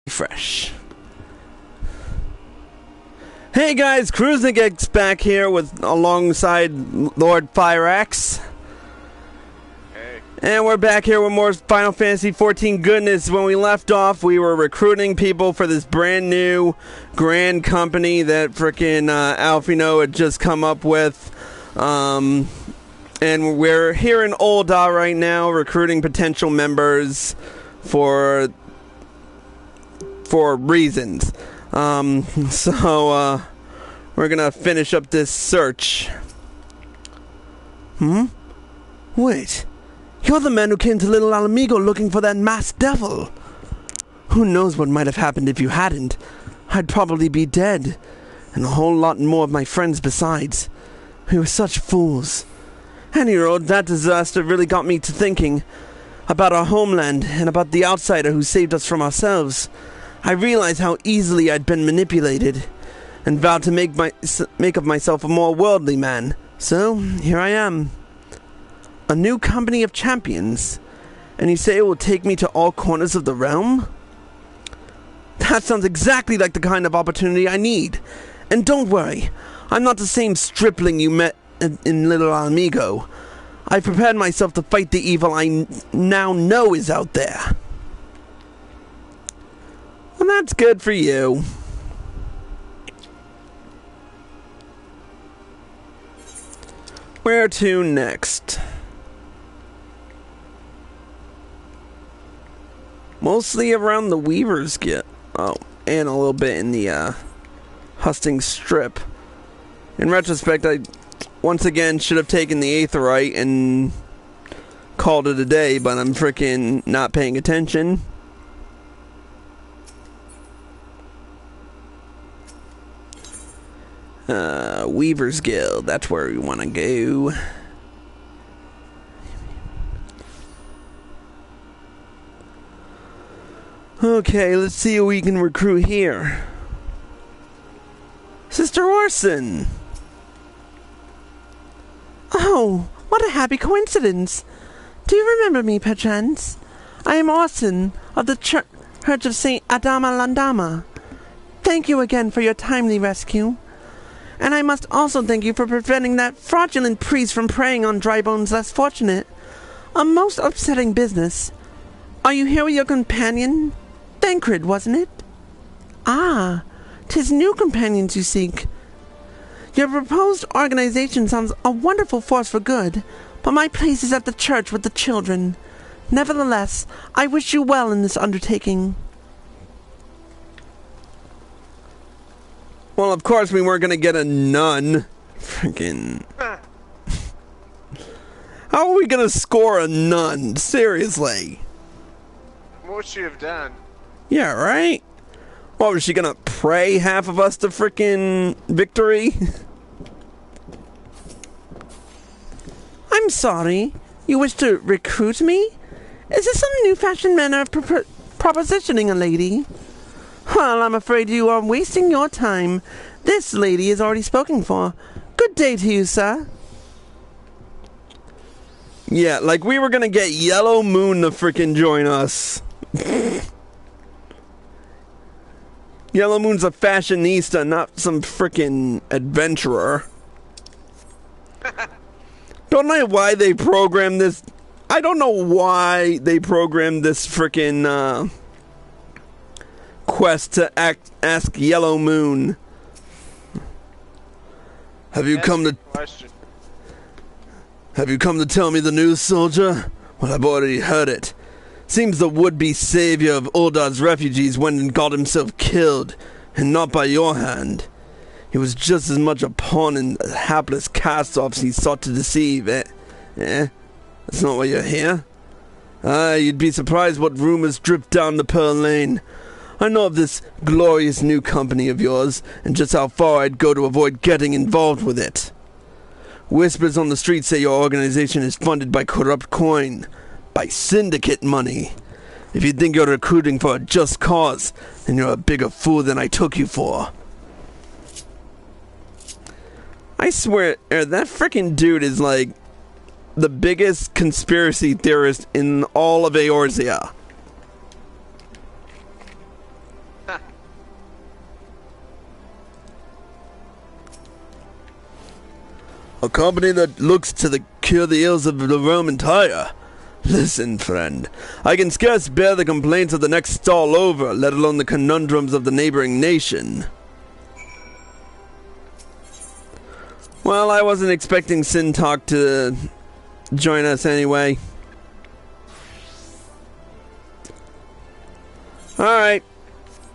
Fresh. Hey guys, Cruisnigex back here alongside Lord Fyrax. Hey. And we're back here with more Final Fantasy XIV goodness. When we left off, we were recruiting people for this brand new grand company that frickin' Alphinaud had just come up with. And we're here in Ul'dah right now, recruiting potential members for reasons. So we're gonna finish up this search. Wait. You're the man who came to Little Alamigo looking for that masked devil. Who knows what might have happened if you hadn't. I'd probably be dead. And a whole lot more of my friends besides. We were such fools. Anyway, that disaster really got me to thinking about our homeland and about the outsider who saved us from ourselves. I realized how easily I'd been manipulated, and vowed to make of myself a more worldly man. So, here I am. A new company of champions. And you say it will take me to all corners of the realm? That sounds exactly like the kind of opportunity I need. And don't worry, I'm not the same stripling you met in Little Alamigo. I've prepared myself to fight the evil I now know is out there. Well, that's good for you. Where to next? Mostly around the Weaver's Guild. Oh, and a little bit in the Hustings Strip. In retrospect, I once again should have taken the Aetheryte and called it a day, but I'm frickin' not paying attention. Weaver's Guild, that's where we want to go. Okay, let's see who we can recruit here. Sister Orson! Oh, what a happy coincidence! Do you remember me, perchance? I am Orson, of the Church of St. Adama Landama. Thank you again for your timely rescue. And I must also thank you for preventing that fraudulent priest from preying on Drybone's less fortunate. A most upsetting business. Are you here with your companion? Thancred, wasn't it? Ah, 'tis new companions you seek. Your proposed organization sounds a wonderful force for good, but my place is at the church with the children. Nevertheless, I wish you well in this undertaking. Well, of course we weren't gonna get a nun. Freaking. How are we gonna score a nun? Seriously. What would she have done? Yeah, right? What, was she gonna pray half of us to frickin' victory? I'm sorry. You wish to recruit me? Is this some new-fashioned manner of propositioning a lady? Well, I'm afraid you are wasting your time. This lady is already spoken for. Good day to you, sir. Yeah, like we were gonna get Yellow Moon to frickin' join us. Yellow Moon's a fashionista, not some frickin' adventurer. Don't know why they programmed this. I don't know why they programmed this frickin' quest to ask Yellow Moon. Have you come to tell me the news, soldier? Well, I've already heard it. Seems the would-be savior of Uldah's refugees went and got himself killed, and not by your hand. He was just as much a pawn in the hapless cast-offs he sought to deceive, eh? That's not why you're here? You'd be surprised what rumors drip down the Pearl Lane. I know of this glorious new company of yours, and just how far I'd go to avoid getting involved with it. Whispers on the street say your organization is funded by corrupt coin, by syndicate money. If you think you're recruiting for a just cause, then you're a bigger fool than I took you for. I swear, that frickin' dude is like the biggest conspiracy theorist in all of Eorzea. A company that looks to cure the ills of the Roman Empire. Listen, friend, I can scarce bear the complaints of the next stall over, let alone the conundrums of the neighboring nation. Well, I wasn't expecting Sintalk to join us anyway. Alright,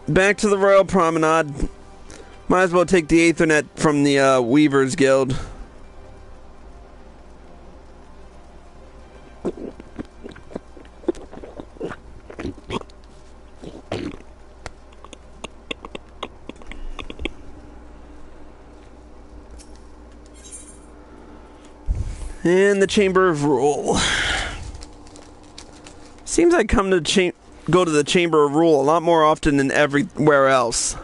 back to the Royal Promenade. Might as well take the Aethernet from the Weavers Guild. In the Chamber of Rule. Seems I come to go to the Chamber of Rule a lot more often than everywhere else.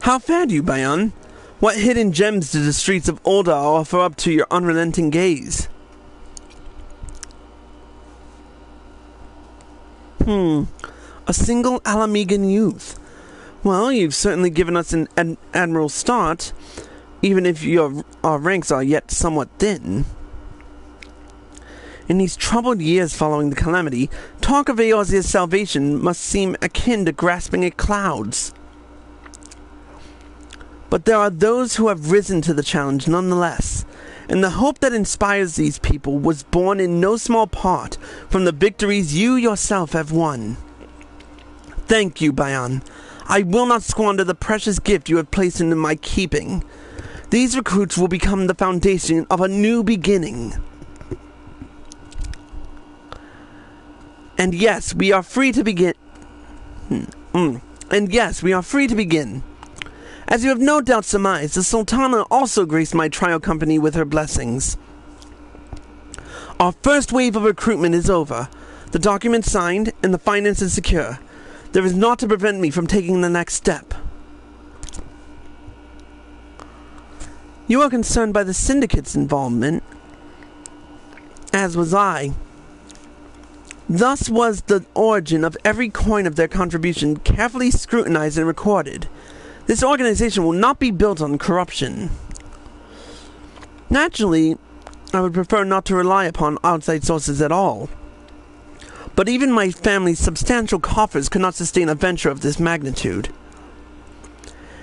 How fared you, Bayan? What hidden gems did the streets of Ul'dah offer up to your unrelenting gaze? A single Alamegan youth. Well, you've certainly given us an admirable start, even if our ranks are yet somewhat thin. In these troubled years following the calamity, talk of Eorzea's salvation must seem akin to grasping at clouds. But there are those who have risen to the challenge nonetheless, and the hope that inspires these people was born in no small part from the victories you yourself have won. Thank you, Bayan. I will not squander the precious gift you have placed into my keeping. These recruits will become the foundation of a new beginning. And yes, we are free to begin. As you have no doubt surmised, the Sultana also graced my trial company with her blessings. Our first wave of recruitment is over, the documents signed, and the finances secure. There is naught to prevent me from taking the next step. You are concerned by the Syndicate's involvement, as was I. Thus was the origin of every coin of their contribution carefully scrutinized and recorded. This organization will not be built on corruption. Naturally, I would prefer not to rely upon outside sources at all. But even my family's substantial coffers could not sustain a venture of this magnitude.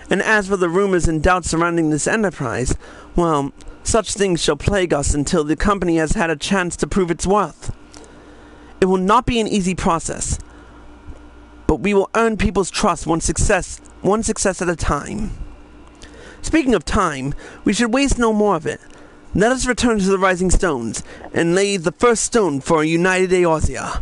And as for the rumors and doubts surrounding this enterprise, well, such things shall plague us until the company has had a chance to prove its worth. It will not be an easy process, but we will earn people's trust one success at a time. Speaking of time, we should waste no more of it. Let us return to the Rising Stones and lay the first stone for a united Eorzea.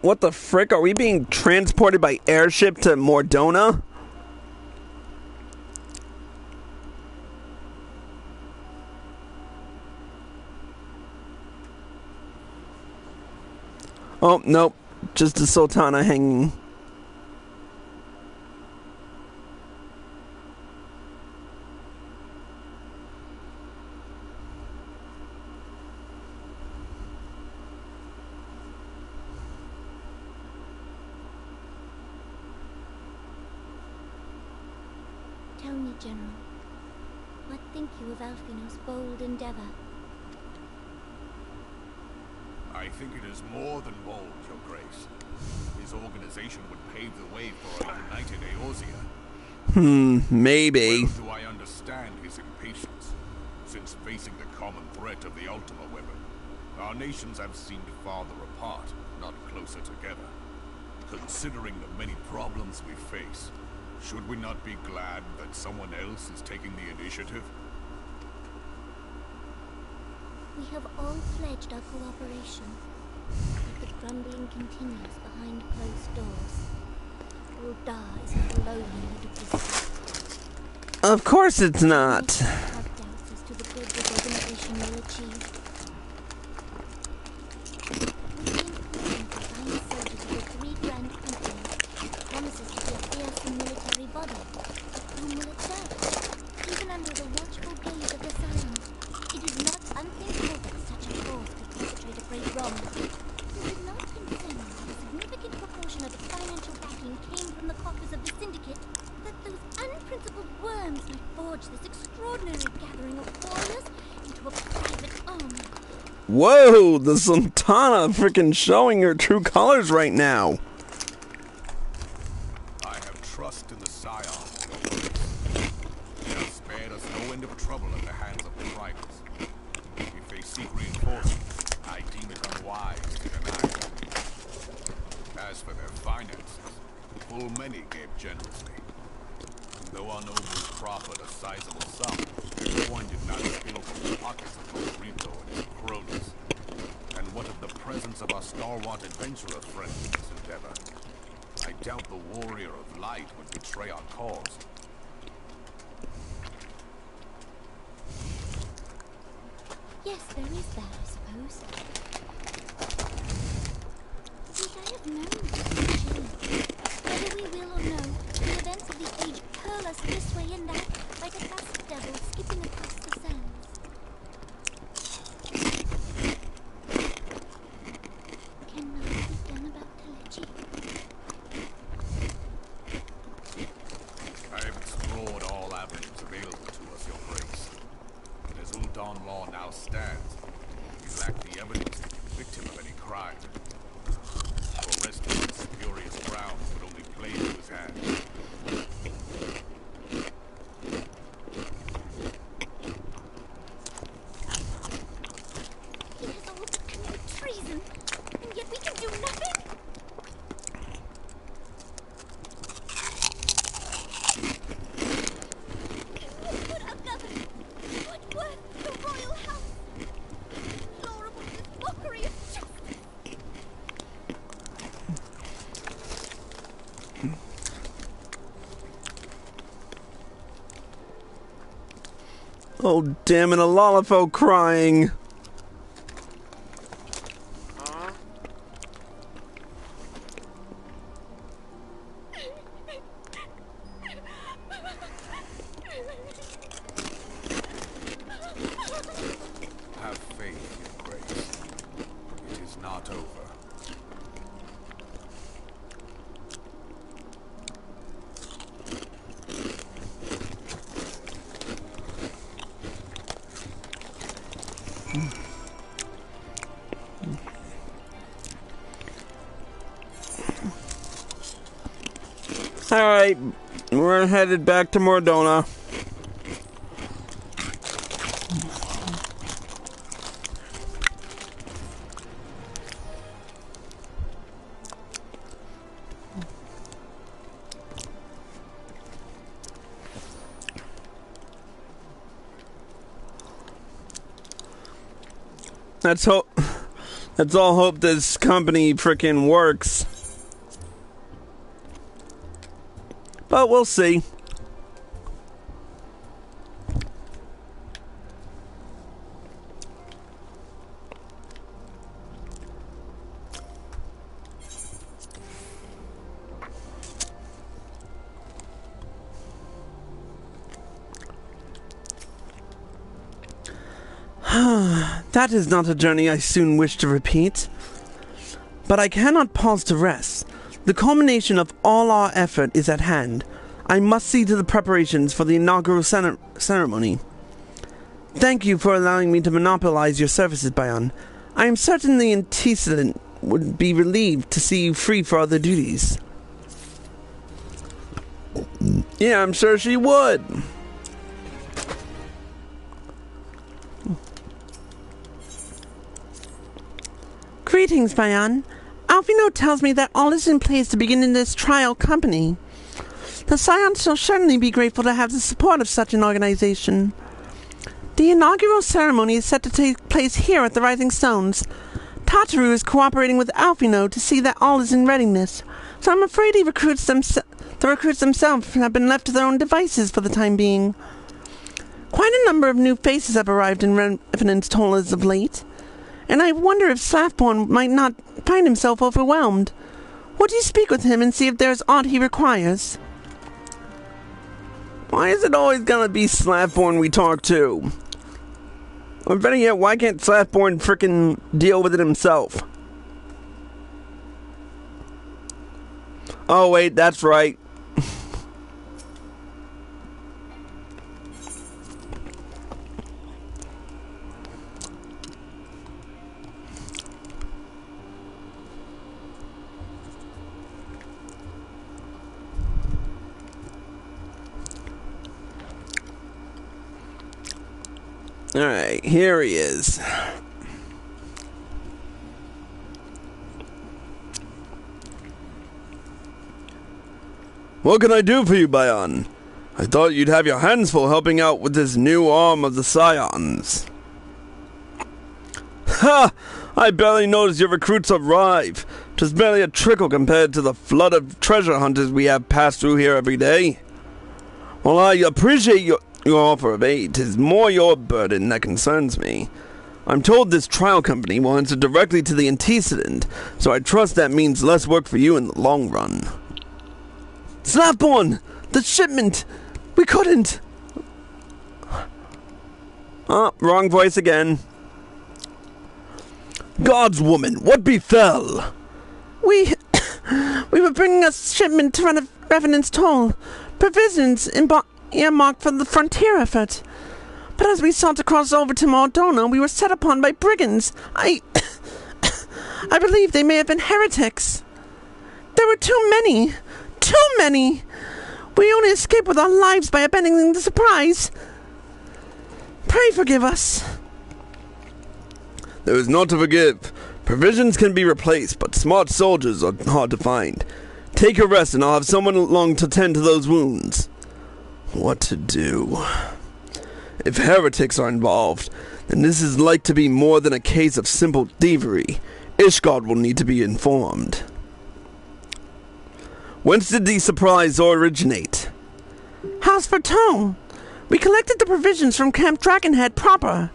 What the frick? Are we being transported by airship to Mordona? Oh, nope. Just the Sultana hanging. Tell me, General, what think you of Alphinaud's bold endeavor? I think it is more than bold, Your Grace. His organization would pave the way for a united Eorzea. Maybe. Well, do I understand his impatience? Since facing the common threat of the Ultima weapon, our nations have seemed farther apart, not closer together. Considering the many problems we face, should we not be glad that someone else is taking the initiative? We have all pledged our cooperation, but the grumbling continues behind closed doors. Ul'dah is not alone in the division. Of course it's not. Have doubts as to the good this organization will achieve. With the inclusion of fine soldiers of the three grand companies, it promises to be a fearsome military body. But whom will it serve? Even under the watchful gaze of the Scions, it is not unthinkable that such a force could perpetrate a great wrong. Does it not concern you that a significant proportion of its financial backing came from the coffers of the Syndicate? That those unprincipled worms might forge this extraordinary gathering of warriors into a private army? Whoa, the Sultana freaking showing her true colors right now. I have trust in the Scions. They have spared us no end of trouble at the hands of the tribals. If they seek reinforcements, I deem it unwise to deny them. As for their finances, full many gave generously. Though our nobles proffered a sizable sum, their coin did not spill from the pockets of both Rico and his cronies. And what of the presence of our stalwart adventurer friends in this endeavor? I doubt the warrior of light would betray our cause. Yes, there is that, I suppose. Yet I have known this to change. Whether we will or no, the events of the age hurl us this way and that, like a dust devil skipping across the sands. Can nothing be done about Telechi? I have explored all avenues available to us, Your Grace. As Uldan law now stands, we lack the evidence to convict him of any crime. For resting on spurious grounds would only play into his hands. He has all but committed treason, and yet we can do nothing? What would our government? What worth the royal house? Deplorable this mockery of justice! Oh, damn it, a Lollipop crying. Huh? Have faith, Your Grace. It is not over. Alright, we're headed back to Mordona. Let's all hope this company frickin' works. But we'll see. That is not a journey I soon wish to repeat. But I cannot pause to rest. The culmination of all our effort is at hand. I must see to the preparations for the inaugural ceremony. Thank you for allowing me to monopolize your services, Bayan. I am certain the antecedent would be relieved to see you free for other duties. Yeah, I'm sure she would. Greetings, Bayan. Alphinaud tells me that all is in place to begin in this trial company. The Scions shall certainly be grateful to have the support of such an organization. The inaugural ceremony is set to take place here at the Rising Stones. Tataru is cooperating with Alphinaud to see that all is in readiness, so I'm afraid he recruits The recruits themselves have been left to their own devices for the time being. Quite a number of new faces have arrived in Revenant's Toll as of late, and I wonder if Slathborn might not find himself overwhelmed. Would you speak with him and see if there is aught he requires? Why is it always gonna be Slathborn we talk to? Or better yet, why can't Slathborn frickin' deal with it himself? Oh wait, that's right. Alright, here he is. What can I do for you, Bayan? I thought you'd have your hands full helping out with this new arm of the Scions. Ha! I barely noticed your recruits arrive. Just barely a trickle compared to the flood of treasure hunters we have passed through here every day. While I appreciate your offer of aid, 'tis more your burden that concerns me. I'm told this trial company will answer directly to the antecedent, so I trust that means less work for you in the long run. Slathborn! The shipment! We couldn't! Oh, wrong voice again. God's woman, what befell? We were bringing a shipment to Revenant's Toll, provisions earmarked for the frontier effort. But as we sought to cross over to Mordona, we were set upon by brigands. I believe they may have been heretics. There were too many. Too many! We only escaped with our lives by abandoning the surprise. Pray forgive us. There is naught to forgive. Provisions can be replaced, but smart soldiers are hard to find. Take your rest and I'll have someone along to tend to those wounds. What to do? If heretics are involved, then this is like to be more than a case of simple thievery. Ishgard will need to be informed. Whence did the surprise originate? House for Toll. We collected the provisions from Camp Dragonhead proper.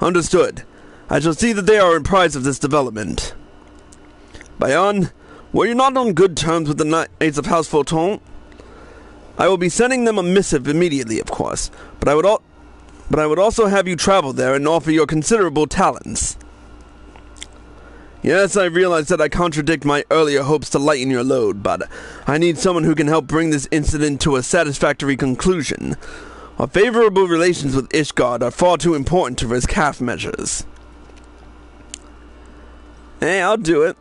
Understood. I shall see that they are apprised of this development. Bayan, were you not on good terms with the Knights of House Forton? I will be sending them a missive immediately, of course, but I would also have you travel there and offer your considerable talents. Yes, I realize that I contradict my earlier hopes to lighten your load, but I need someone who can help bring this incident to a satisfactory conclusion. Our favorable relations with Ishgard are far too important to risk half measures. Hey, I'll do it.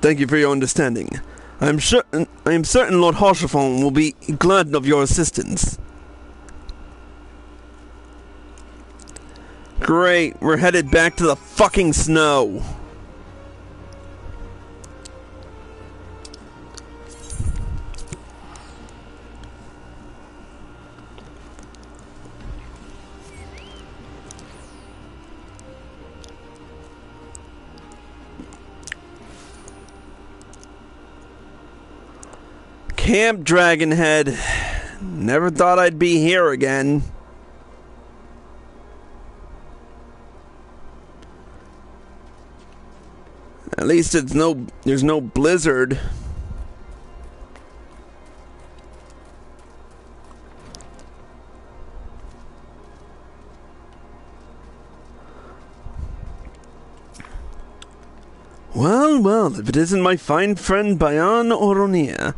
Thank you for your understanding. I am certain Lord Harshafon will be glad of your assistance. Great, we're headed back to the fucking snow. Camp Dragonhead. Never thought I'd be here again. At least there's no blizzard. Well, if it isn't my fine friend Bayan Oronia.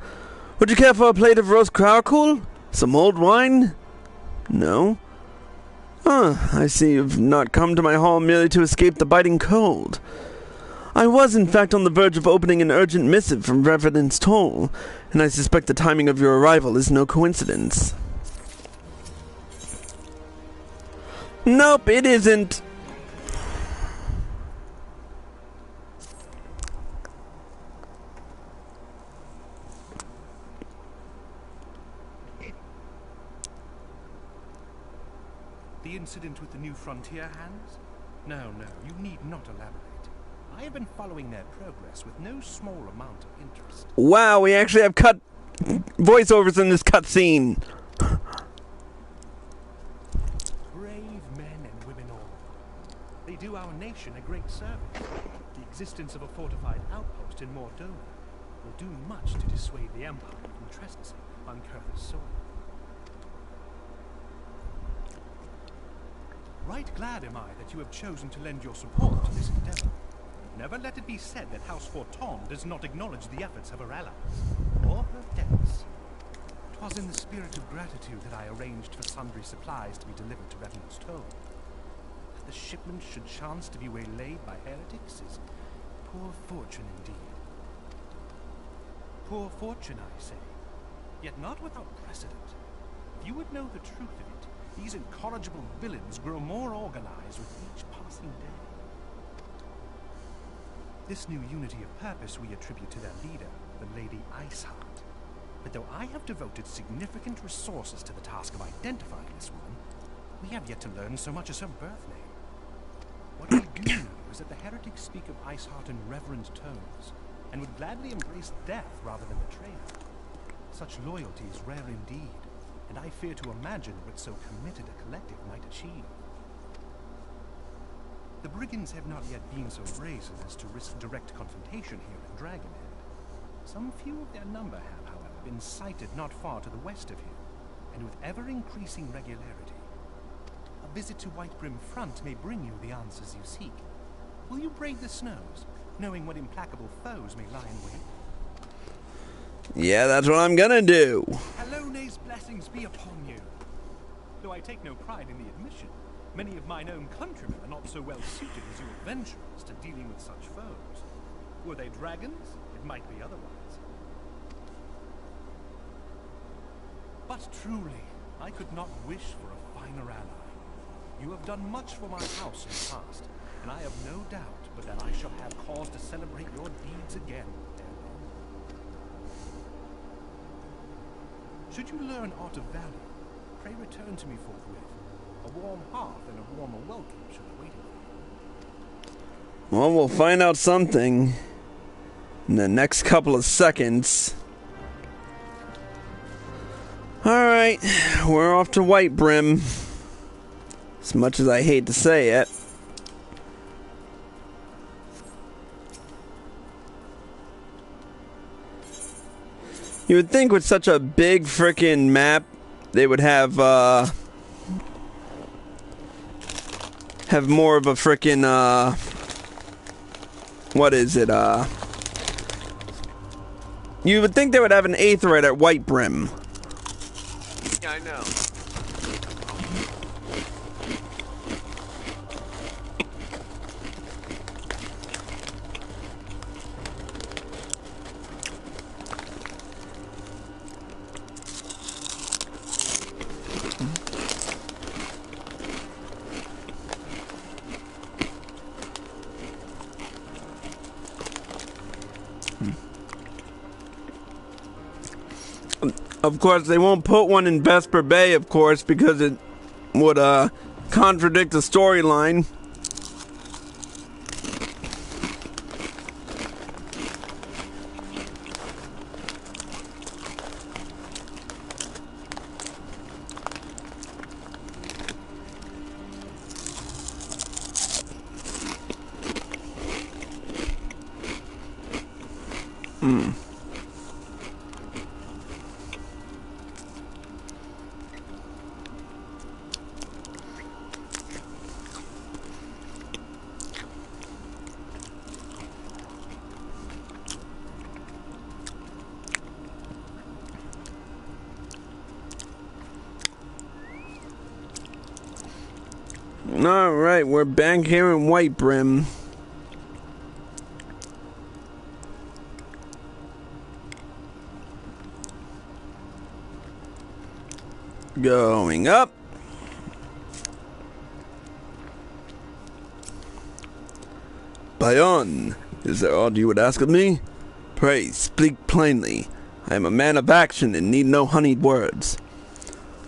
Would you care for a plate of roast kraukul? Some old wine? No? I see you've not come to my hall merely to escape the biting cold. I was, in fact, on the verge of opening an urgent missive from Revenant's Toll, and I suspect the timing of your arrival is no coincidence. Nope, it isn't. The incident with the new frontier hands? No, you need not elaborate. I have been following their progress with no small amount of interest. Wow, we actually have voiceovers in this cutscene. Brave men and women all. They do our nation a great service. The existence of a fortified outpost in Mordona will do much to dissuade the Empire from trespassing on Kurth's soil. Right glad am I that you have chosen to lend your support to this endeavor. Never let it be said that House Forton does not acknowledge the efforts of her allies, or her debts. 'Twas in the spirit of gratitude that I arranged for sundry supplies to be delivered to Revenant's Toll. That the shipment should chance to be waylaid by heretics is poor fortune indeed. Poor fortune, I say, yet not without precedent. If you would know the truth of it, these incorrigible villains grow more organized with each passing day. This new unity of purpose we attribute to their leader, the Lady Iceheart. But though I have devoted significant resources to the task of identifying this woman, we have yet to learn so much as her birth name. What we do know is that the heretics speak of Iceheart in reverent tones, and would gladly embrace death rather than betray her. Such loyalty is rare indeed, and I fear to imagine what so committed a collective might achieve. The brigands have not yet been so brazen as to risk direct confrontation here in Dragonhead. Some few of their number have, however, been sighted not far to the west of here, and with ever-increasing regularity. A visit to Whitebrim Front may bring you the answers you seek. Will you brave the snows, knowing what implacable foes may lie in wait? Yeah, that's what I'm gonna do. Halone's blessings be upon you. Though I take no pride in the admission, many of mine own countrymen are not so well suited as you adventurers to dealing with such foes. Were they dragons, it might be otherwise. But truly, I could not wish for a finer ally. You have done much for my house in the past, and I have no doubt but that I shall have cause to celebrate your deeds again ere long. Should you learn aught of value, pray return to me forthwith. A warm hearth and a warmer welcome should await you. Well, we'll find out something in the next couple of seconds. Alright, we're off to Whitebrim. As much as I hate to say it. You would think with such a big frickin' map, they would have more of a frickin', what is it, you would think they would have an Aetheryte at Whitebrim. Yeah, I know. Of course, they won't put one in Vesper Bay, of course, because it would contradict the storyline. Alright, we're back here in Whitebrim. Going up. Bayon, is there aught you would ask of me? Pray, speak plainly. I am a man of action and need no honeyed words.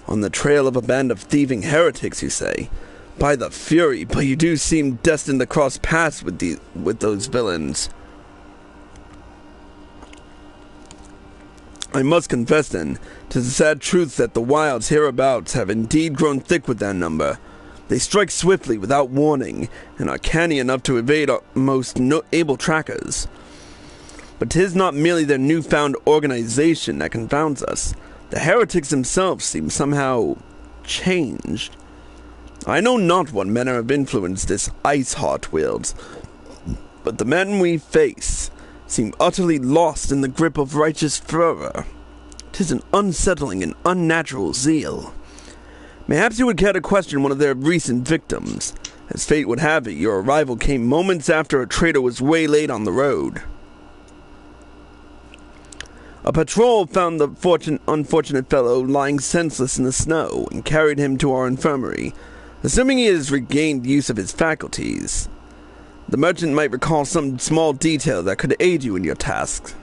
On the trail of a band of thieving heretics, you say? By the Fury, but you do seem destined to cross paths with those villains. I must confess then, 'tis a sad truth that the wilds hereabouts have indeed grown thick with their number. They strike swiftly without warning, and are canny enough to evade our most able trackers. But 'tis not merely their newfound organization that confounds us. The heretics themselves seem somehow changed. I know not what manner of influence this ice heart wields, but the men we face seem utterly lost in the grip of righteous fervor. 'Tis an unsettling and unnatural zeal. Mayhaps you would care to question one of their recent victims. As fate would have it, your arrival came moments after a traitor was waylaid on the road. A patrol found the unfortunate fellow lying senseless in the snow and carried him to our infirmary, assuming he has regained use of his faculties. The merchant might recall some small detail that could aid you in your task.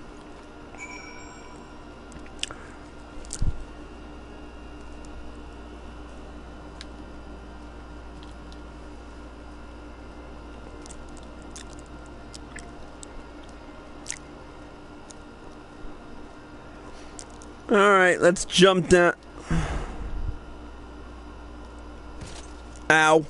Alright, let's jump down. Ow.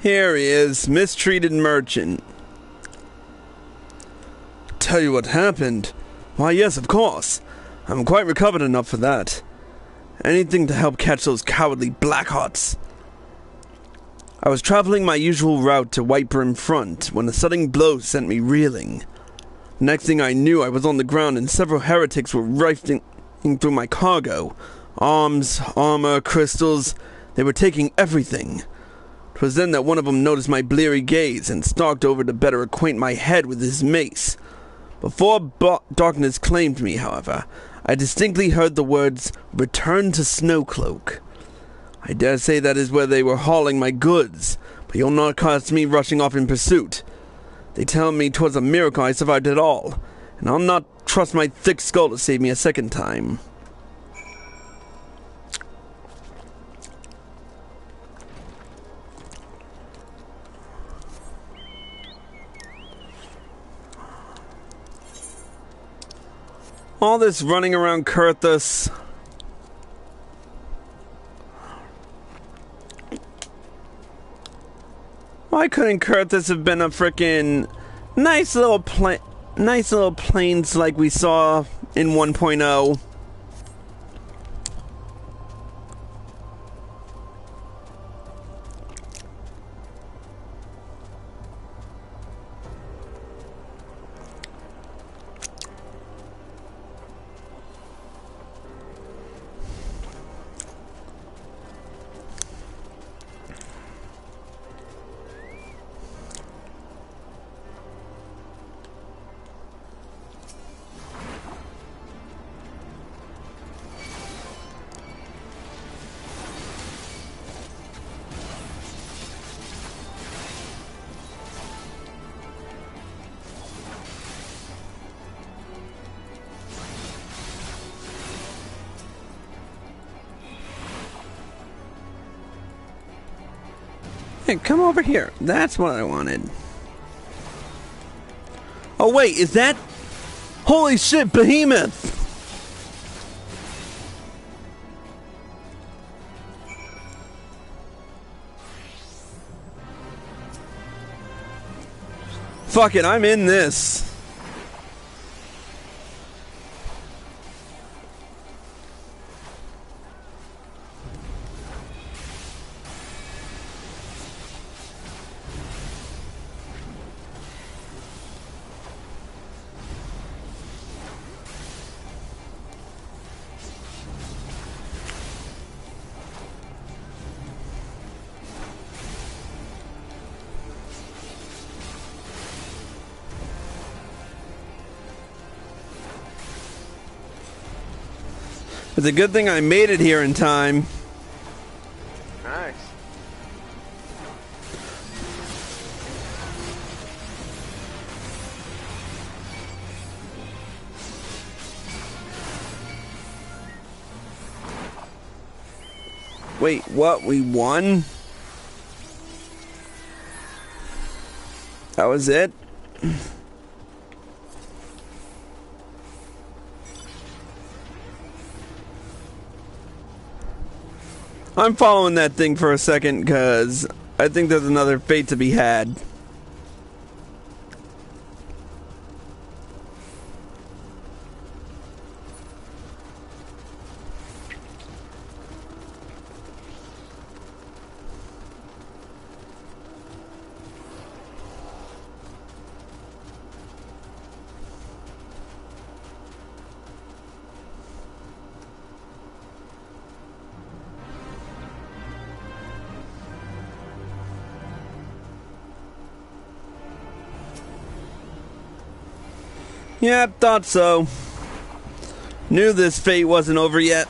Here he is, mistreated merchant. Tell you what happened? Why, yes, of course. I'm quite recovered enough for that. Anything to help catch those cowardly Blackhearts. I was traveling my usual route to Whitebrim Front when a sudden blow sent me reeling. Next thing I knew, I was on the ground and several heretics were rifling through my cargo. Arms, armor, crystals. They were taking everything. 'Twas then that one of them noticed my bleary gaze and stalked over to better acquaint my head with his mace. Before darkness claimed me, however, I distinctly heard the words, "Return to Snowcloak." I dare say that is where they were hauling my goods, but you'll not catch me rushing off in pursuit. They tell me 'twas a miracle I survived at all, and I'll not trust my thick skull to save me a second time. All this running around Kurthus. Why couldn't Kurthus have been a frickin' nice little plains like we saw in 1.0? Hey, come over here. That's what I wanted. Oh wait, is that... Holy shit, Behemoth! Fuck it, I'm in this. It's a good thing I made it here in time. Nice. Wait, what? We won? That was it? I'm following that thing for a second because I think there's another fate to be had. Yep, thought so. Knew this fate wasn't over yet.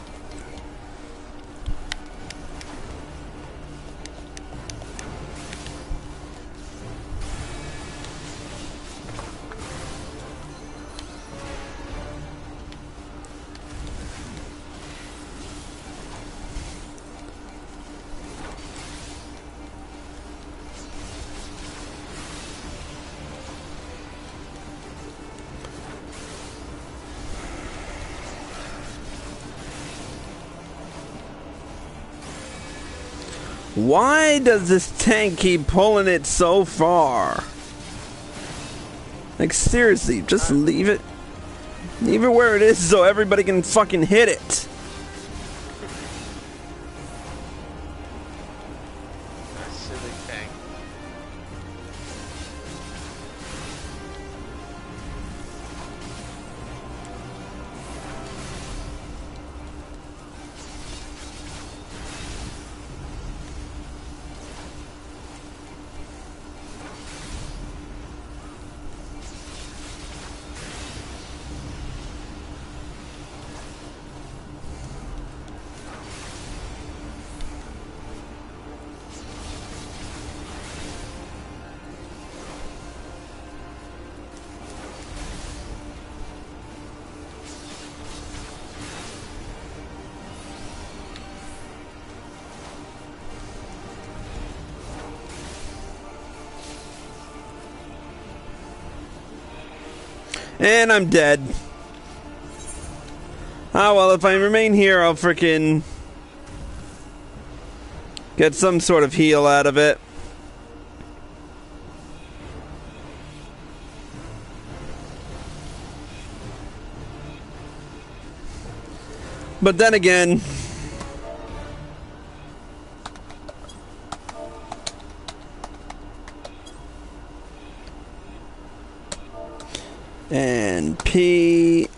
Why does this tank keep pulling it so far? Like, seriously, just leave it. Leave it where it is so everybody can fucking hit it. Silly tank. And I'm dead. Ah, well, if I remain here, I'll frickin' get some sort of heal out of it. But then again, and POS.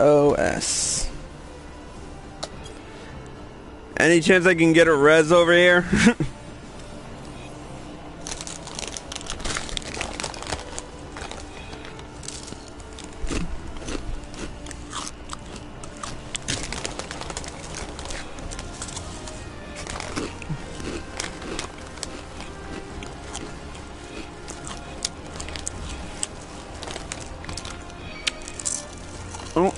Any chance I can get a res over here? Oh.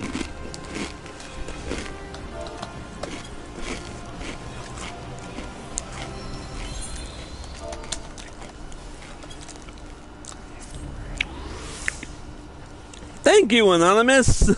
Thank you, Anonymous.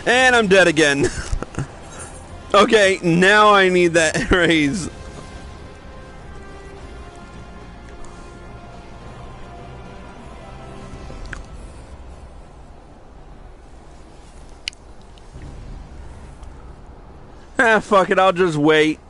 And I'm dead again. Okay, now I need that raise. Ah, fuck it, I'll just wait.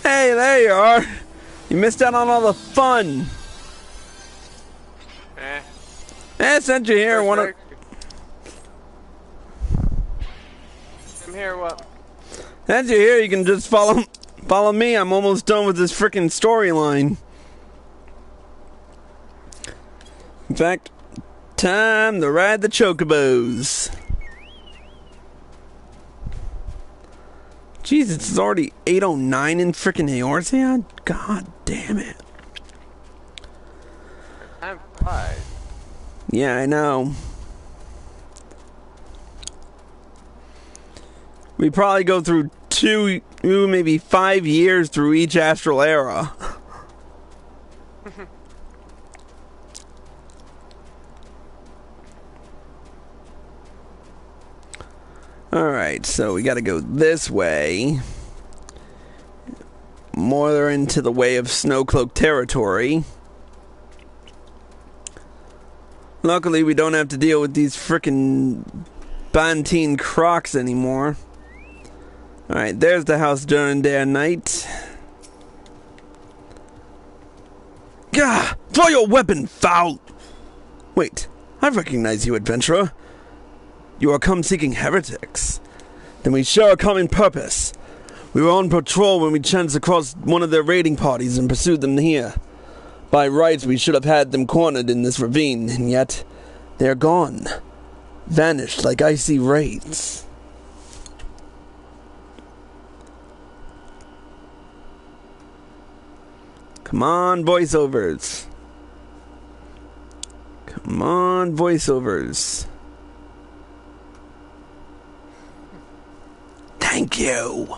Hey, there you are. You missed out on all the fun. Sent you here. I'm here, what? Sent you here. You can just follow me. I'm almost done with this frickin' storyline. In fact, time to ride the chocobos. Jeez, it's already 8:09 in frickin' Eorzea? God damn it. I'm fine. Yeah, I know. We probably go through 2, maybe 5 years through each astral era. Alright, so we gotta go this way. More into the way of Snowcloak territory. Luckily, we don't have to deal with these frickin' Bantine crocs anymore. Alright, there's the house during day and night. Gah! Throw your weapon, foul! Wait, I recognize you, adventurer. You are come seeking heretics. Then we share a common purpose. We were on patrol when we chanced across one of their raiding parties and pursued them here. By rights, we should have had them cornered in this ravine, and yet they're gone. Vanished like icy wraiths. Come on, voiceovers. Come on, voiceovers. Thank you.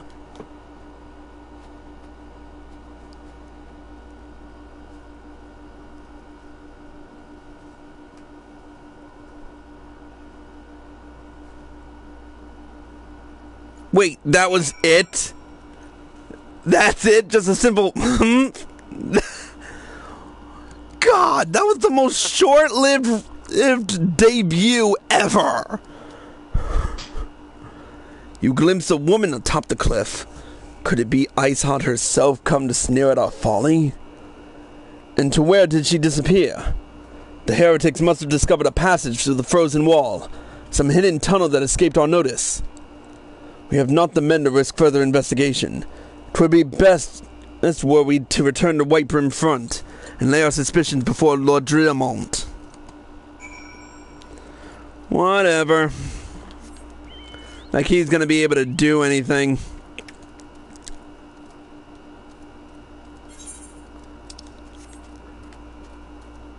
Wait, that was it? That's it? Just a simple... God, that was the most short-lived debut ever. You glimpsed a woman atop the cliff. Could it be Ishard herself come to sneer at our folly? And to where did she disappear? The heretics must have discovered a passage through the frozen wall, some hidden tunnel that escaped our notice. We have not the men to risk further investigation. 'Twould be best were we to return to Whitebrim Front and lay our suspicions before Lord Dreamont. Whatever. Like he's gonna be able to do anything.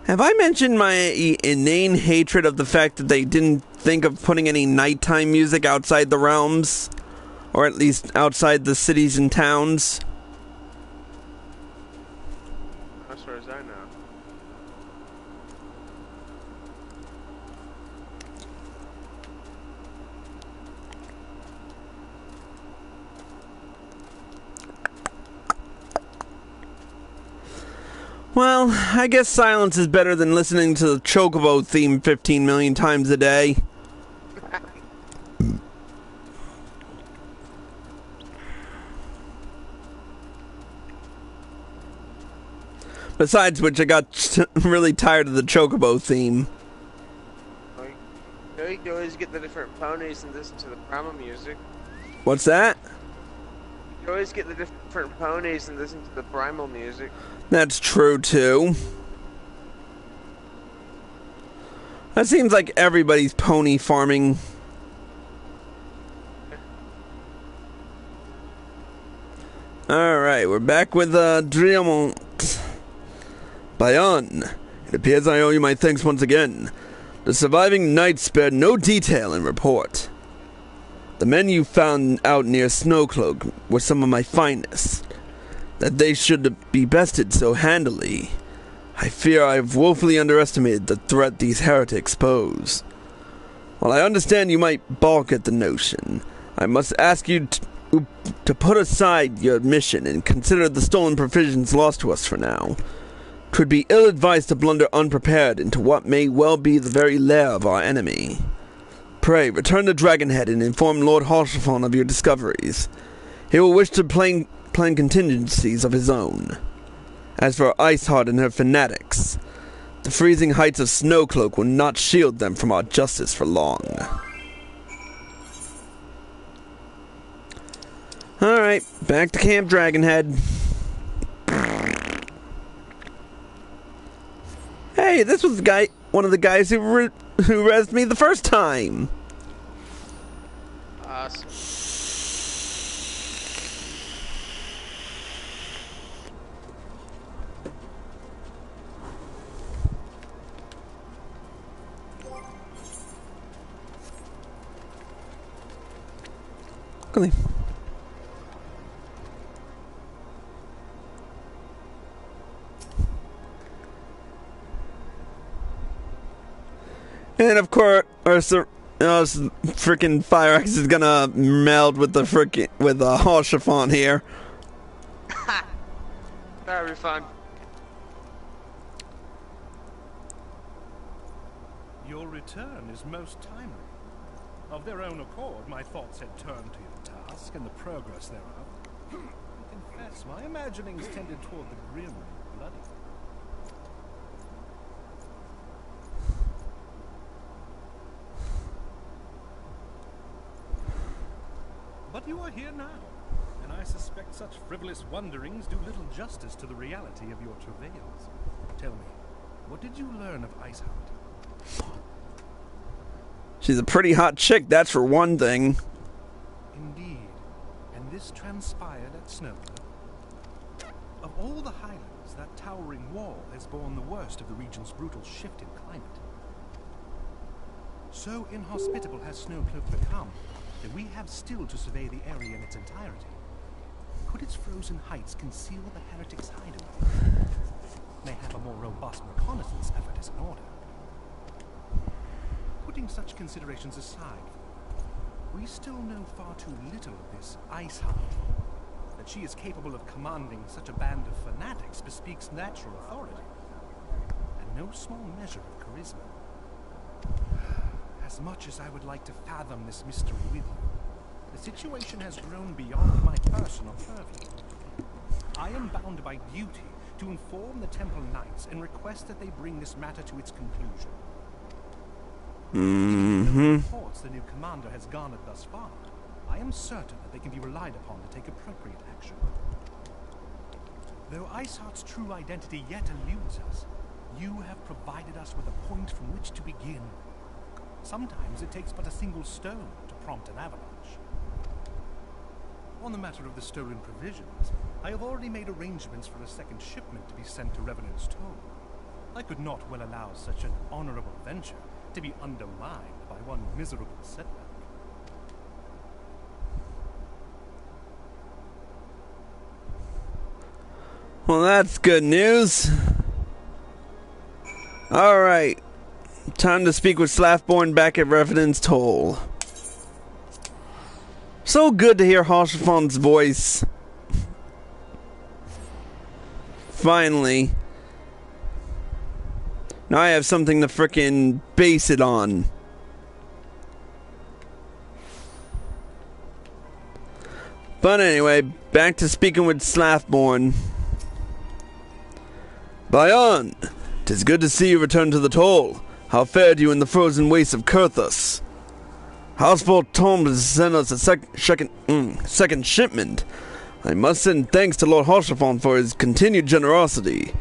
Have I mentioned my inane hatred of the fact that they didn't think of putting any nighttime music outside the realms? Or at least outside the cities and towns? As far as I know. Well, I guess silence is better than listening to the Chocobo theme 15 million times a day. Besides which, I got really tired of the Chocobo theme. You can always get the different ponies and listen to the primal music. What's that? You always get the different ponies and listen to the primal music. That's true, too. That seems like everybody's pony farming. Alright, we're back with Driamont. Bayon, it appears I owe you my thanks once again. The surviving knights spared no detail in report. The men you found out near Snowcloak were some of my finest. That they should be bested so handily, I fear I have woefully underestimated the threat these heretics pose. While I understand you might balk at the notion, I must ask you to put aside your mission and consider the stolen provisions lost to us for now. 'Twould be ill-advised to blunder unprepared into what may well be the very lair of our enemy. Pray, return to Dragonhead and inform Lord Harshaphon of your discoveries. He will wish to plan contingencies of his own. As for Iceheart and her fanatics, the freezing heights of Snowcloak will not shield them from our justice for long. Alright, back to Camp Dragonhead. Hey, this was one of the guys who rezzed me the first time. Awesome. Come on. And of course, our freaking fire axe is gonna meld with the Harshaphon here. That'll be fun. Your return is most timely. Of their own accord, my thoughts had turned to your task and the progress thereof. I confess, my imaginings tended toward the grim and bloody. But you are here now, and I suspect such frivolous wonderings do little justice to the reality of your travails. Tell me, what did you learn of Iceheart? She's a pretty hot chick, that's for one thing. Indeed, and this transpired at Snowcloak. Of all the highlands, that towering wall has borne the worst of the region's brutal shift in climate. So inhospitable has Snowcloak become that we have still to survey the area in its entirety. Could its frozen heights conceal the heretics' hideaway? Mayhap a more robust reconnaissance effort is in order. Putting such considerations aside, we still know far too little of this Iceheart. That she is capable of commanding such a band of fanatics bespeaks natural authority, and no small measure of charisma. As much as I would like to fathom this mystery with you, the situation has grown beyond my personal purview. I am bound by duty to inform the Temple Knights and request that they bring this matter to its conclusion. The reports the new commander has garnered thus far, I am certain that they can be relied upon to take appropriate action. Though Iceheart's true identity yet eludes us, you have provided us with a point from which to begin. Sometimes it takes but a single stone to prompt an avalanche. On the matter of the stolen provisions, I have already made arrangements for a second shipment to be sent to Revenant's Toll. I could not well allow such an honorable venture to be undermined by one miserable setback. Well, that's good news. Alright. Time to speak with Slathborn back at Revenant's Toll. So good to hear Harshaphon's voice. Finally. Now I have something to frickin' base it on. But anyway, back to speaking with Slathborn. Bayan, 'tis good to see you return to the toll. How fared you in the frozen wastes of Kurthus? Houseful Tom has sent us a second shipment. I must send thanks to Lord Haurchefant for his continued generosity.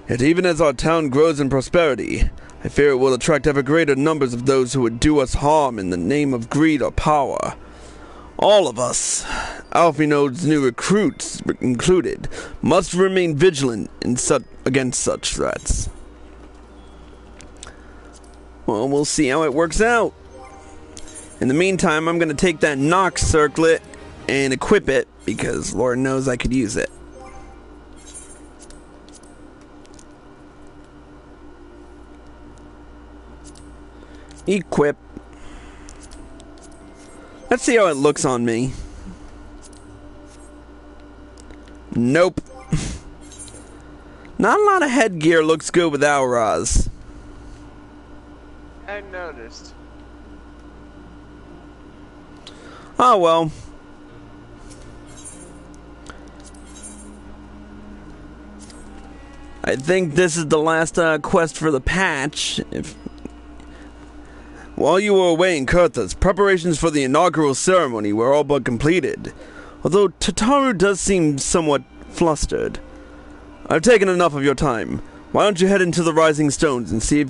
Yet even as our town grows in prosperity, I fear it will attract ever greater numbers of those who would do us harm in the name of greed or power. All of us, Alphinaud's new recruits included, must remain vigilant against such threats. Well, we'll see how it works out. In the meantime, I'm going to take that Nox circlet and equip it, because Lord knows I could use it. Equip. Let's see how it looks on me. Nope. Not a lot of headgear looks good with Auras. I noticed. Oh well. I think this is the last quest for the patch. While you were away in Kurthus, preparations for the inaugural ceremony were all but completed, although Tataru does seem somewhat flustered. I've taken enough of your time. Why don't you head into the Rising Stones and see if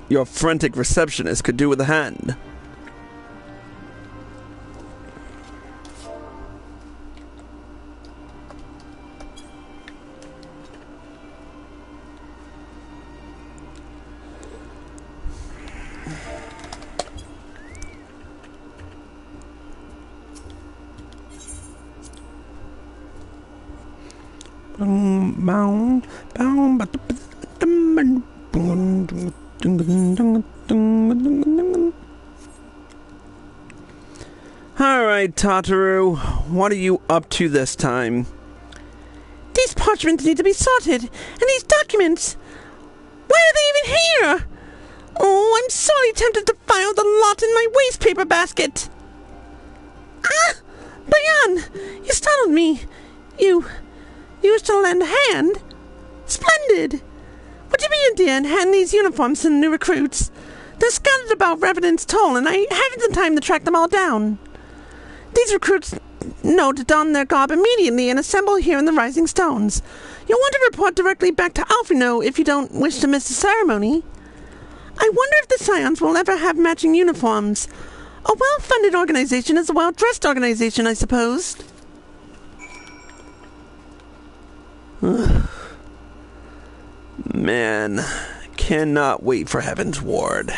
your frantic receptionist could do with a hand? Alright, Tataru, what are you up to this time? These parchments need to be sorted, and these documents, why are they even here? Oh, I'm sorely tempted to file the lot in my waste paper basket. Ah! Bayan, you startled me. You used to lend a hand? Splendid! Would you be a dear and hand these uniforms to the new recruits? They're scattered about Revenant's Toll, and I haven't the time to track them all down. These recruits know to don their garb immediately and assemble here in the Rising Stones. You'll want to report directly back to Alphinaud if you don't wish to miss the ceremony. I wonder if the Scions will ever have matching uniforms. A well-funded organization is a well-dressed organization, I suppose. Man, cannot wait for Heaven's Ward.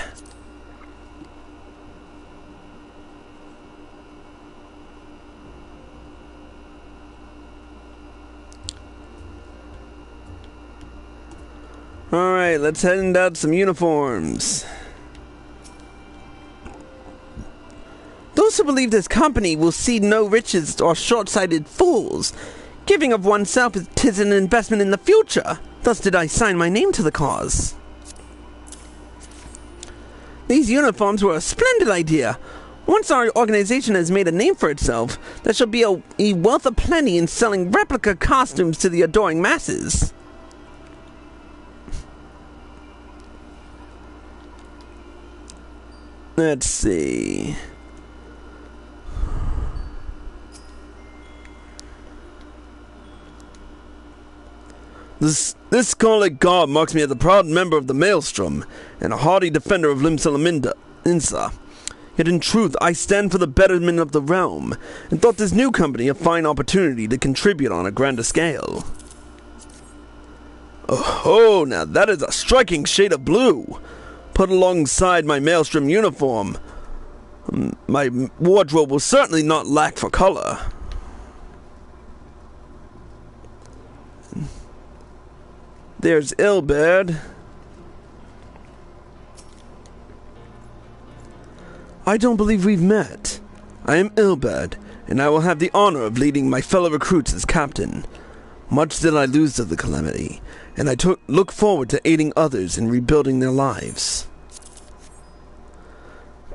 Alright, let's hand out some uniforms. Those who believe this company will see no riches or short-sighted fools. Giving of oneself is an investment in the future. Thus did I sign my name to the cause. These uniforms were a splendid idea. Once our organization has made a name for itself, there shall be a wealth of plenty in selling replica costumes to the adoring masses. Let's see. This Scarlet Garb marks me as a proud member of the Maelstrom, and a hardy defender of Insa. Yet in truth, I stand for the betterment of the realm, and thought this new company a fine opportunity to contribute on a grander scale. Oh, now that is a striking shade of blue! Put alongside my Maelstrom uniform, my wardrobe will certainly not lack for color. There's Ilberd. I don't believe we've met. I am Ilberd, and I will have the honor of leading my fellow recruits as captain. Much did I lose to the calamity, and I look forward to aiding others in rebuilding their lives.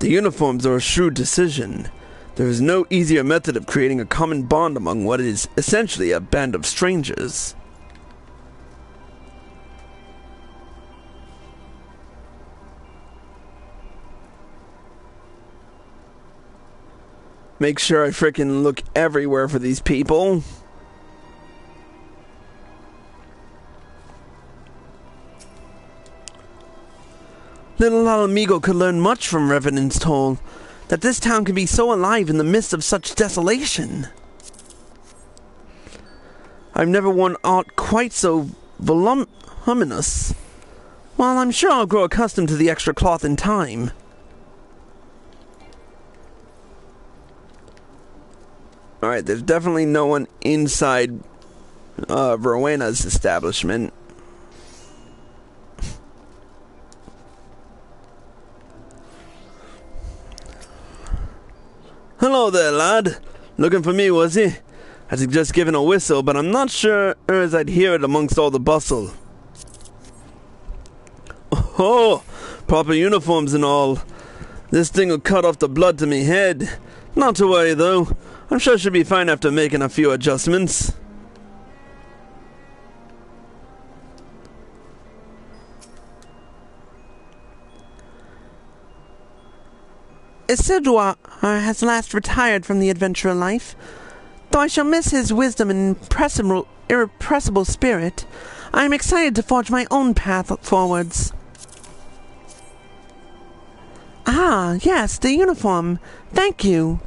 The uniforms are a shrewd decision. There is no easier method of creating a common bond among what is essentially a band of strangers. Make sure I frickin' look everywhere for these people. Little Amigo could learn much from Revenant's toll, that this town can be so alive in the midst of such desolation. I've never worn aught quite so voluminous. Well, I'm sure I'll grow accustomed to the extra cloth in time. Alright, there's definitely no one inside Rowena's establishment. Hello there, lad. Looking for me, was he? As he'd just given a whistle, but I'm not sure as I'd hear it amongst all the bustle. Oh, proper uniforms and all. This thing'll cut off the blood to me head. Not to worry, though. I'm sure she'll be fine after making a few adjustments. Isidore has last retired from the adventurer life. Though I shall miss his wisdom and irrepressible spirit, I am excited to forge my own path forwards. Ah, yes, the uniform. Thank you.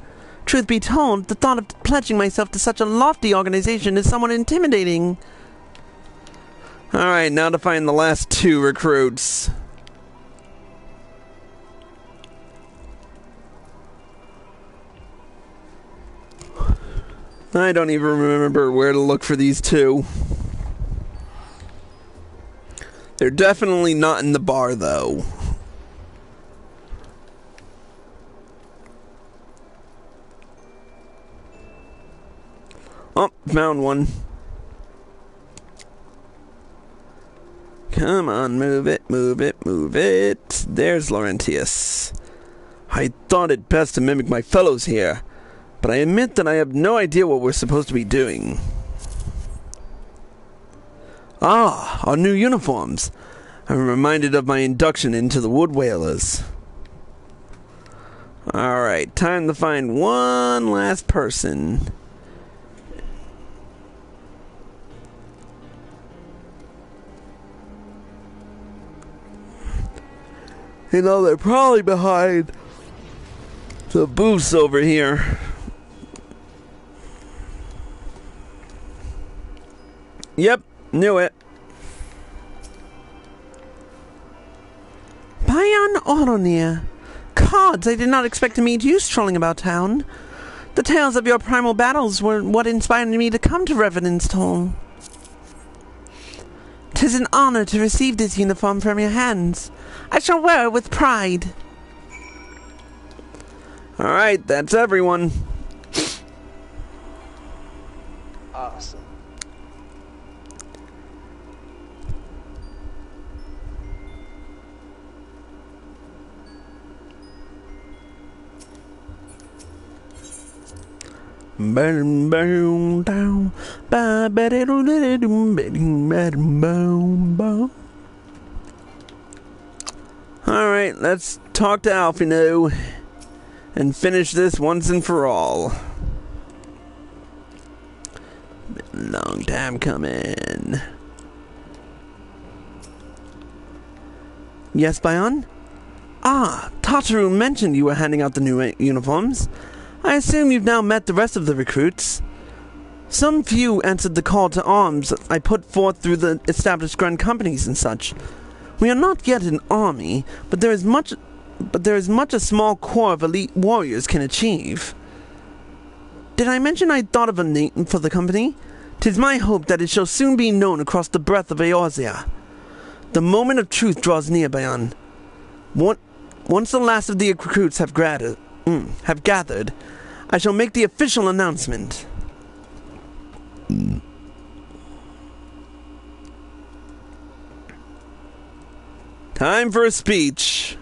Truth be told, the thought of pledging myself to such a lofty organization is somewhat intimidating. Alright, now to find the last 2 recruits. I don't even remember where to look for these 2. They're definitely not in the bar, though. Oh, found one. Come on, move it, move it, move it. There's Laurentius. I thought it best to mimic my fellows here, but I admit that I have no idea what we're supposed to be doing. Ah, our new uniforms. I'm reminded of my induction into the Wood Whalers. Alright, time to find one last person. You know, they're probably behind the booths over here. Yep, knew it. Bayan Oronir. Gods, I did not expect to meet you strolling about town. The tales of your primal battles were what inspired me to come to Revenant's Toll. 'Tis an honor to receive this uniform from your hands. I shall wear it with pride. Alright, that's everyone. Awesome. Alright, let's talk to Alphinaud and finish this once and for all. Been a long time coming. Yes, Bayan? Ah, Tataru mentioned you were handing out the new uniforms. I assume you've now met the rest of the recruits. Some few answered the call to arms I put forth through the established grand companies and such. We are not yet an army, but there is much a small corps of elite warriors can achieve. Did I mention I thought of a name for the company? 'Tis my hope that it shall soon be known across the breadth of Eorzea. The moment of truth draws near, Bayan. Once the last of the recruits have gathered, I shall make the official announcement. Time for a speech.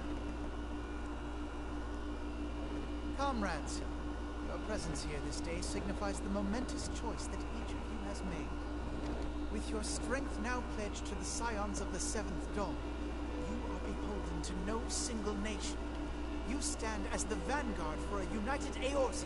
Comrades, your presence here this day signifies the momentous choice that each of you has made. With your strength now pledged to the scions of the Seventh Dawn, you are beholden to no single nation. You stand as the vanguard for a united Eorzea.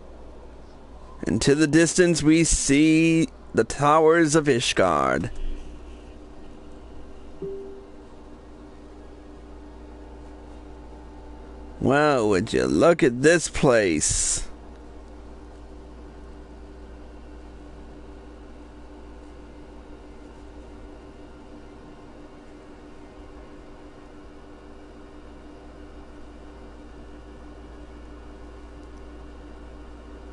And to the distance we see the Towers of Ishgard. Wow, would you look at this place?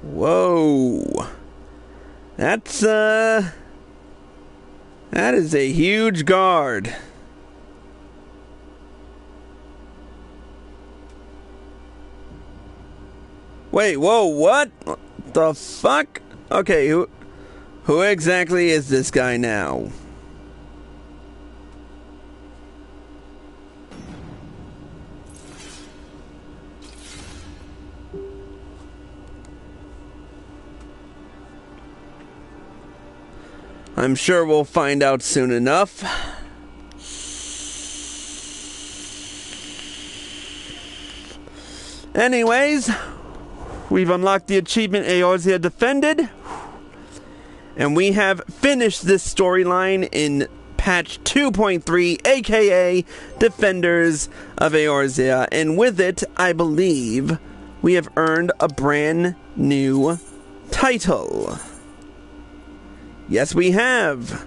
Whoa. That's, that is a huge guard. Wait, whoa, what? The fuck? Okay, who exactly is this guy now? I'm sure we'll find out soon enough. Anyways, we've unlocked the achievement Eorzea Defended, and we have finished this storyline in patch 2.3, aka Defenders of Eorzea, and with it, I believe, we have earned a brand new title. Yes, we have.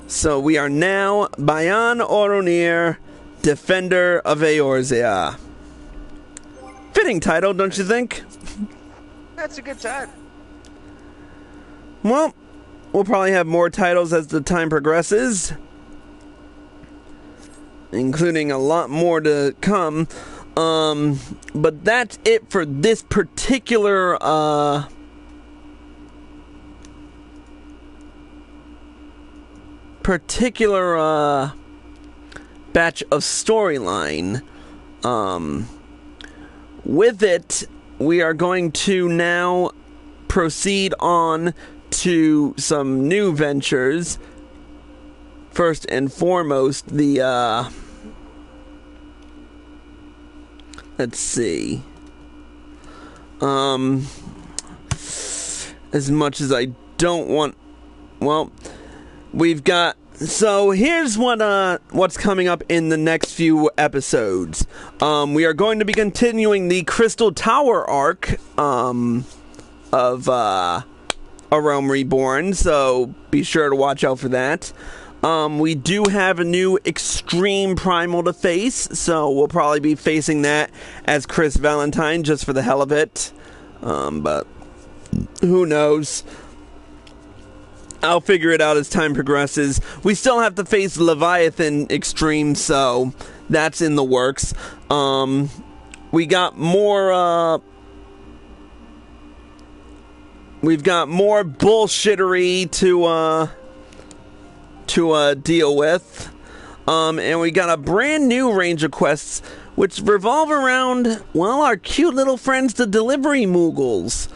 So we are now Bayan Oronir, Defender of Eorzea. Fitting title, don't you think? That's a good time. Well, we'll probably have more titles as the time progresses, including a lot more to come. But that's it for this particular batch of storyline. With it, we are going to now proceed on to some new ventures. First and foremost, the let's see. As much as I don't want, well, we've got, so here's what's coming up in the next few episodes. We are going to be continuing the Crystal Tower arc of A Realm Reborn, so be sure to watch out for that. We do have a new Extreme Primal to face, so we'll probably be facing that as Chris Valentine just for the hell of it. But who knows? I'll figure it out as time progresses. We still have to face Leviathan Extreme, so that's in the works. We got more, we've got more bullshittery to deal with. And we got a brand new range of quests which revolve around, well, our cute little friends, the delivery Moogles.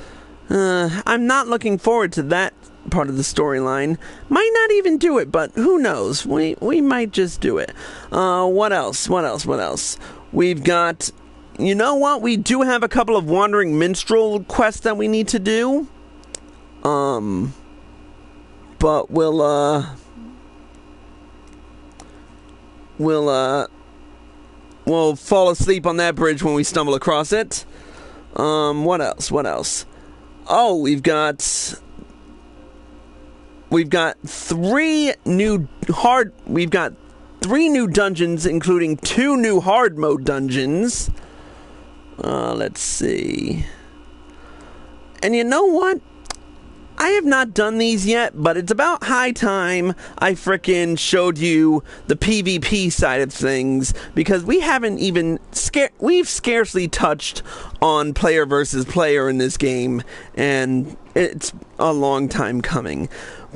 I'm not looking forward to that part of the storyline. Might not even do it, but who knows? We might just do it. What else? We've got, you know what? We do have a couple of Wandering Minstrel quests that we need to do. But we'll fall asleep on that bridge when we stumble across it. What else? Oh, we've got three new dungeons, including 2 new hard mode dungeons. Let's see. And you know what? I have not done these yet, but it's about high time I frickin' showed you the PvP side of things, because we haven't even we've scarcely touched on player versus player in this game, and it's a long time coming.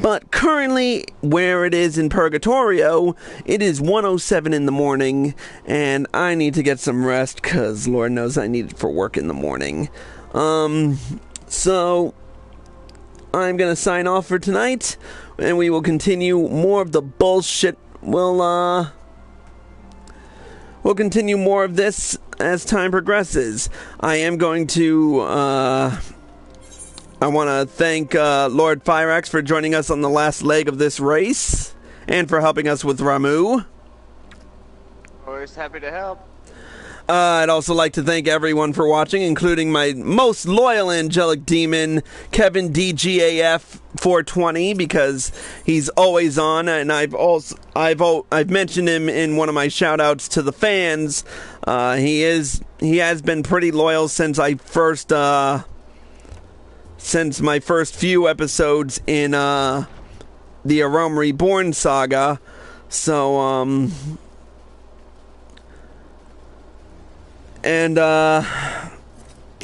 But currently, where it is in Purgatorio, it is 1:07 in the morning, and I need to get some rest, because Lord knows I need it for work in the morning. So I'm going to sign off for tonight, and we will continue more of the bullshit. We'll continue more of this as time progresses. I am going to, I want to thank Lord Fyrax for joining us on the last leg of this race, and for helping us with Ramu. Always happy to help. I'd also like to thank everyone for watching, including my most loyal angelic demon, Kevin DGAF 420, because he's always on, and I've mentioned him in one of my shout-outs to the fans. He has been pretty loyal since my first few episodes in the Reborn saga. So and I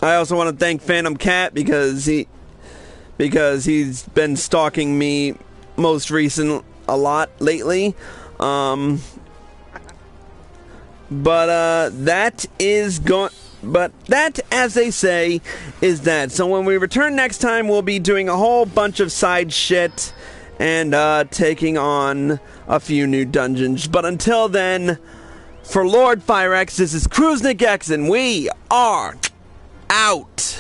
also want to thank Phantom Cat because he's been stalking me most recent a lot lately. But that, as they say, is that. So when we return next time, we'll be doing a whole bunch of side shit and taking on a few new dungeons. But until then, for Lord Fyrax, this is Kruznik X, and we are out.